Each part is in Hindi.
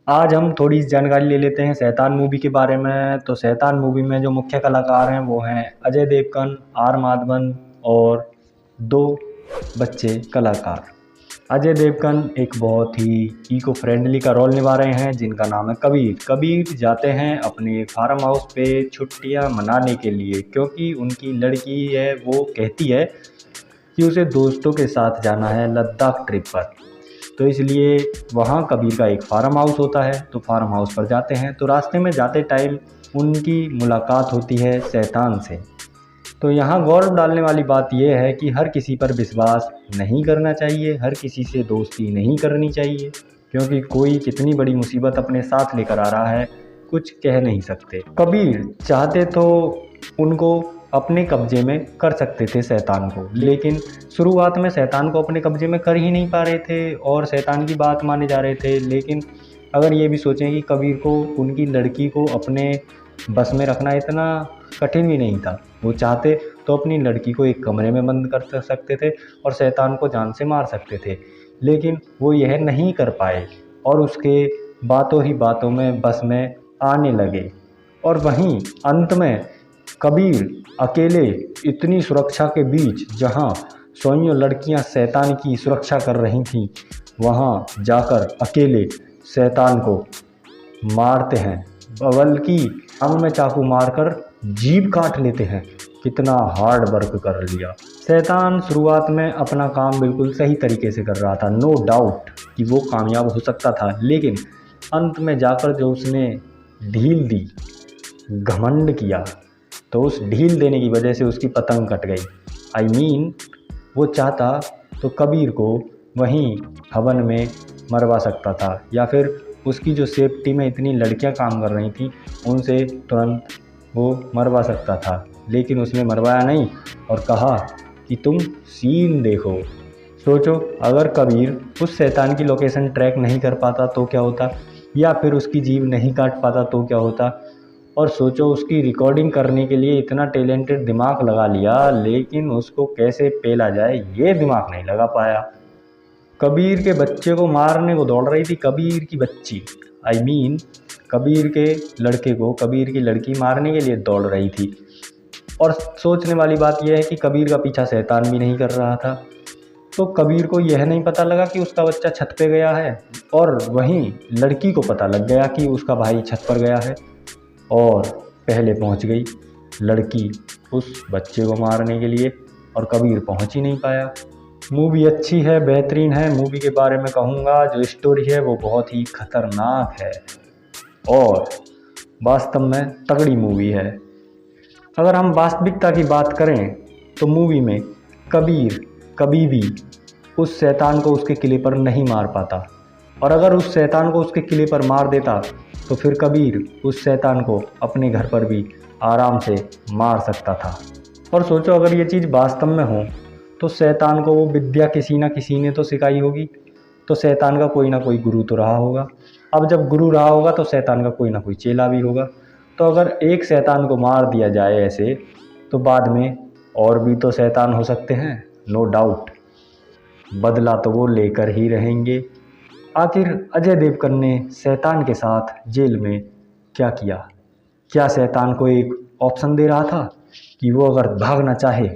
आज हम थोड़ी जानकारी ले लेते हैं शैतान मूवी के बारे में। तो शैतान मूवी में जो मुख्य कलाकार हैं वो हैं अजय देवगन, आर माधवन और दो बच्चे कलाकार। अजय देवगन एक बहुत ही इको फ्रेंडली का रोल निभा रहे हैं जिनका नाम है कबीर। कबीर जाते हैं अपने फार्म हाउस पे छुट्टियां मनाने के लिए, क्योंकि उनकी लड़की है वो कहती है कि उसे दोस्तों के साथ जाना है लद्दाख ट्रिप पर। तो इसलिए वहाँ कबीर का एक फार्म हाउस होता है, तो फार्म हाउस पर जाते हैं। तो रास्ते में जाते टाइम उनकी मुलाकात होती है शैतान से। तो यहाँ गौर डालने वाली बात यह है कि हर किसी पर विश्वास नहीं करना चाहिए, हर किसी से दोस्ती नहीं करनी चाहिए, क्योंकि कोई कितनी बड़ी मुसीबत अपने साथ लेकर आ रहा है कुछ कह नहीं सकते। कबीर चाहते तो उनको अपने कब्जे में कर सकते थे शैतान को, लेकिन शुरुआत में शैतान को अपने कब्जे में कर ही नहीं पा रहे थे और शैतान की बात माने जा रहे थे। लेकिन अगर ये भी सोचें कि कबीर को उनकी लड़की को अपने बस में रखना इतना कठिन भी नहीं था। वो चाहते तो अपनी लड़की को एक कमरे में बंद कर सकते थे और शैतान को जान से मार सकते थे, लेकिन वो यह नहीं कर पाए और उसके बातों ही बातों में बस में आने लगे। और वहीं अंत में कबीर अकेले इतनी सुरक्षा के बीच, जहां सौयों लड़कियां शैतान की सुरक्षा कर रही थीं, वहां जाकर अकेले शैतान को मारते हैं, बल्कि आंख में चाकू मारकर जीभ काट लेते हैं। कितना हार्ड वर्क कर लिया। शैतान शुरुआत में अपना काम बिल्कुल सही तरीके से कर रहा था, नो डाउट कि वो कामयाब हो सकता था, लेकिन अंत में जाकर जो उसने ढील दी, घमंड किया, तो उस ढील देने की वजह से उसकी पतंग कट गई। वो चाहता तो कबीर को वहीं हवन में मरवा सकता था, या फिर उसकी जो सेफ्टी में इतनी लड़कियां काम कर रही थीं उनसे तुरंत वो मरवा सकता था, लेकिन उसने मरवाया नहीं और कहा कि तुम सीन देखो। सोचो, अगर कबीर उस शैतान की लोकेशन ट्रैक नहीं कर पाता तो क्या होता, या फिर उसकी जीभ नहीं काट पाता तो क्या होता। और सोचो, उसकी रिकॉर्डिंग करने के लिए इतना टैलेंटेड दिमाग लगा लिया, लेकिन उसको कैसे पेला जाए ये दिमाग नहीं लगा पाया। कबीर के बच्चे को मारने को दौड़ रही थी कबीर की बच्ची, कबीर के लड़के को कबीर की लड़की मारने के लिए दौड़ रही थी। और सोचने वाली बात यह है कि कबीर का पीछा शैतान भी नहीं कर रहा था। तो कबीर को यह नहीं पता लगा कि उसका बच्चा छत पे गया है, और वहीं लड़की को पता लग गया कि उसका भाई छत पर गया है, और पहले पहुंच गई लड़की उस बच्चे को मारने के लिए, और कबीर पहुंच ही नहीं पाया। मूवी अच्छी है, बेहतरीन है। मूवी के बारे में कहूँगा, जो स्टोरी है वो बहुत ही खतरनाक है और वास्तव में तगड़ी मूवी है। अगर हम वास्तविकता की बात करें तो मूवी में कबीर कभी भी उस शैतान को उसके किले पर नहीं मार पाता, और अगर उस शैतान को उसके किले पर मार देता तो फिर कबीर उस शैतान को अपने घर पर भी आराम से मार सकता था। और सोचो, अगर ये चीज़ वास्तव में हो तो शैतान को वो विद्या किसी ना किसी ने तो सिखाई होगी, तो शैतान का कोई ना कोई गुरु तो रहा होगा। अब जब गुरु रहा होगा तो शैतान का कोई ना कोई चेला भी होगा। तो अगर एक शैतान को मार दिया जाए ऐसे, तो बाद में और भी तो शैतान हो सकते हैं, नो डाउट। बदला तो वो लेकर ही रहेंगे। आखिर अजय देवगन ने शैतान के साथ जेल में क्या किया? क्या शैतान को एक ऑप्शन दे रहा था कि वो अगर भागना चाहे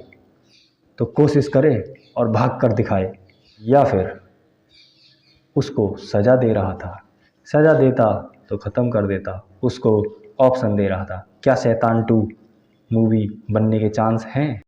तो कोशिश करे और भाग कर दिखाए, या फिर उसको सज़ा दे रहा था? सज़ा देता तो ख़त्म कर देता, उसको ऑप्शन दे रहा था। क्या शैतान 2 मूवी बनने के चांस हैं?